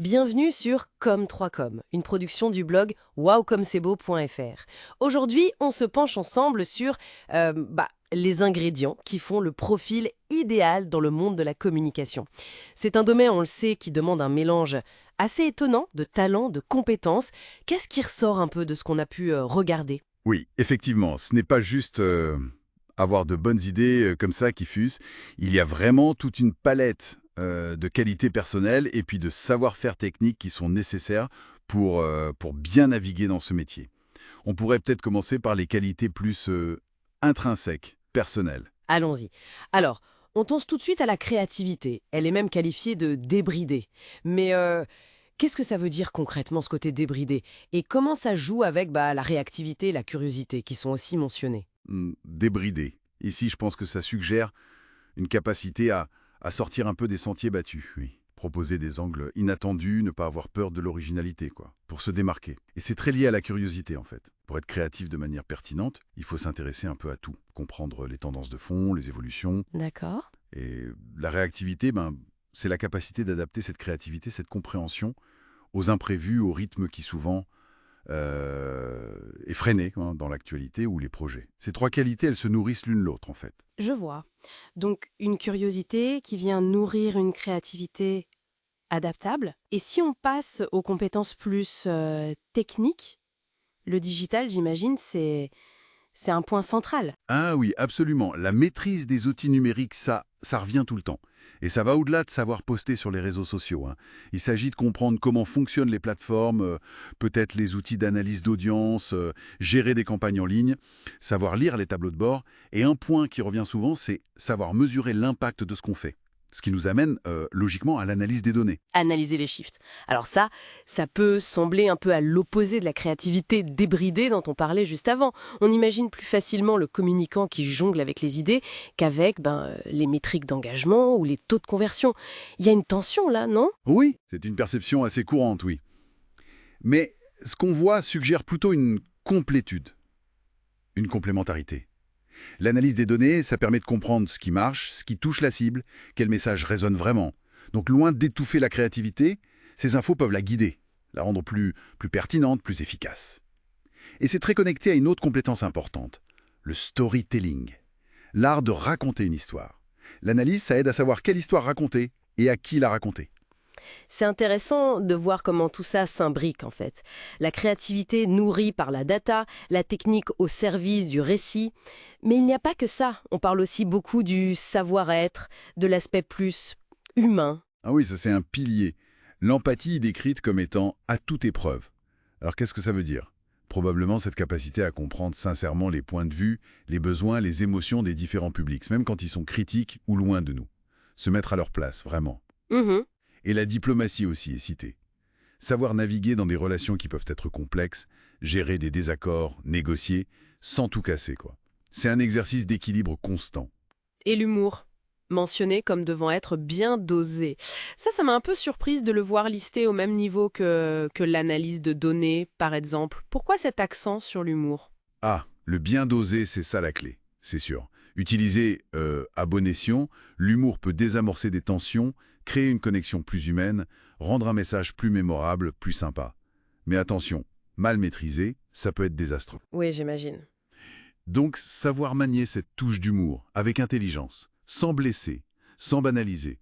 Bienvenue sur Comme3Com, une production du blog wowcomcebo.fr. Aujourd'hui, on se penche ensemble sur les ingrédients qui font le profil idéal dans le monde de la communication. C'est un domaine, on le sait, qui demande un mélange assez étonnant de talent, de compétences. Qu'est-ce qui ressort un peu de ce qu'on a pu regarder? Oui, effectivement, ce n'est pas juste avoir de bonnes idées comme ça qui fusent. Il y a vraiment toute une palette de qualités personnelles et puis de savoir-faire techniques qui sont nécessaires pour bien naviguer dans ce métier. On pourrait peut-être commencer par les qualités plus intrinsèques, personnelles. Allons-y. Alors, on pense tout de suite à la créativité. Elle est même qualifiée de débridée. Mais qu'est-ce que ça veut dire concrètement ce côté débridé? Et comment ça joue avec la réactivité et la curiosité qui sont aussi mentionnées? Débridé. Ici, je pense que ça suggère une capacité à sortir un peu des sentiers battus, oui. Proposer des angles inattendus, ne pas avoir peur de l'originalité, quoi, pour se démarquer. Et c'est très lié à la curiosité, en fait. Pour être créatif de manière pertinente, il faut s'intéresser un peu à tout, comprendre les tendances de fond, les évolutions. D'accord. Et la réactivité, c'est la capacité d'adapter cette créativité, cette compréhension aux imprévus, au rythme qui souvent est freiné dans l'actualité ou les projets. Ces trois qualités, elles se nourrissent l'une l'autre, en fait. Je vois. Donc une curiosité qui vient nourrir une créativité adaptable. Et si on passe aux compétences plus techniques, le digital, j'imagine, c'est un point central. Ah oui, absolument. La maîtrise des outils numériques, ça revient tout le temps. Et ça va au-delà de savoir poster sur les réseaux sociaux, hein. Il s'agit de comprendre comment fonctionnent les plateformes, peut-être les outils d'analyse d'audience, gérer des campagnes en ligne, savoir lire les tableaux de bord. Et un point qui revient souvent, c'est savoir mesurer l'impact de ce qu'on fait. Ce qui nous amène logiquement à l'analyse des données. Analyser les shifts. Alors ça peut sembler un peu à l'opposé de la créativité débridée dont on parlait juste avant. On imagine plus facilement le communicant qui jongle avec les idées qu'avec les métriques d'engagement ou les taux de conversion. Il y a une tension là, non? Oui, c'est une perception assez courante, oui. Mais ce qu'on voit suggère plutôt une complétude, une complémentarité. L'analyse des données, ça permet de comprendre ce qui marche, ce qui touche la cible, quel message résonne vraiment. Donc loin d'étouffer la créativité, ces infos peuvent la guider, la rendre plus pertinente, plus efficace. Et c'est très connecté à une autre compétence importante, le storytelling, l'art de raconter une histoire. L'analyse, ça aide à savoir quelle histoire raconter et à qui la raconter. C'est intéressant de voir comment tout ça s'imbrique en fait. La créativité nourrie par la data, la technique au service du récit. Mais il n'y a pas que ça. On parle aussi beaucoup du savoir-être, de l'aspect plus humain. Ah oui, ça c'est un pilier. L'empathie est décrite comme étant à toute épreuve. Alors qu'est-ce que ça veut dire? Probablement cette capacité à comprendre sincèrement les points de vue, les besoins, les émotions des différents publics, même quand ils sont critiques ou loin de nous. Se mettre à leur place, vraiment. Mhm. Et la diplomatie aussi est citée. Savoir naviguer dans des relations qui peuvent être complexes, gérer des désaccords, négocier, sans tout casser, quoi. C'est un exercice d'équilibre constant. Et l'humour, mentionné comme devant être bien dosé. Ça m'a un peu surprise de le voir listé au même niveau que l'analyse de données, par exemple. Pourquoi cet accent sur l'humour? Ah, le bien dosé, c'est ça la clé, c'est sûr. Utilisé à bon escient, l'humour peut désamorcer des tensions, créer une connexion plus humaine, rendre un message plus mémorable, plus sympa. Mais attention, mal maîtrisé, ça peut être désastreux. Oui, j'imagine. Donc, savoir manier cette touche d'humour, avec intelligence, sans blesser, sans banaliser,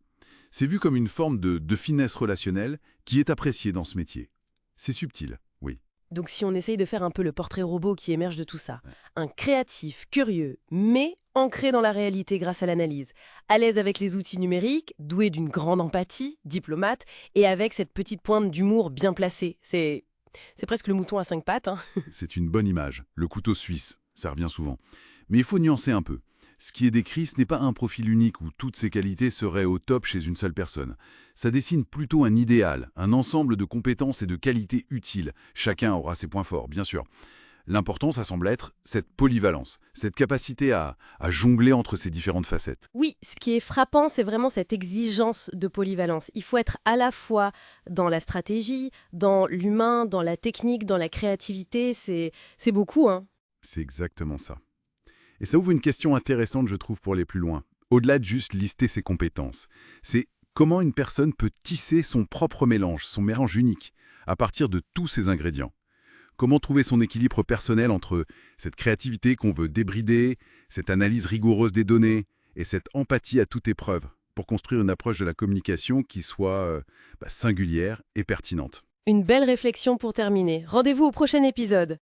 c'est vu comme une forme de finesse relationnelle qui est appréciée dans ce métier. C'est subtil, oui. Donc si on essaye de faire un peu le portrait robot qui émerge de tout ça, un créatif, curieux, mais ancré dans la réalité grâce à l'analyse, à l'aise avec les outils numériques, doué d'une grande empathie, diplomate, et avec cette petite pointe d'humour bien placée. C'est presque le mouton à cinq pattes, hein. C'est une bonne image, le couteau suisse, ça revient souvent. Mais il faut nuancer un peu. Ce qui est décrit, ce n'est pas un profil unique où toutes ces qualités seraient au top chez une seule personne. Ça dessine plutôt un idéal, un ensemble de compétences et de qualités utiles. Chacun aura ses points forts, bien sûr. L'important, ça semble être cette polyvalence, cette capacité à jongler entre ces différentes facettes. Oui, ce qui est frappant, c'est vraiment cette exigence de polyvalence. Il faut être à la fois dans la stratégie, dans l'humain, dans la technique, dans la créativité. C'est beaucoup, hein. C'est exactement ça. Et ça ouvre une question intéressante, je trouve, pour aller plus loin. Au-delà de juste lister ses compétences, c'est Comment une personne peut tisser son propre mélange, son mélange unique, à partir de tous ces ingrédients? Comment trouver son équilibre personnel entre cette créativité qu'on veut débrider, cette analyse rigoureuse des données et cette empathie à toute épreuve pour construire une approche de la communication qui soit singulière et pertinente? Une belle réflexion pour terminer. Rendez-vous au prochain épisode.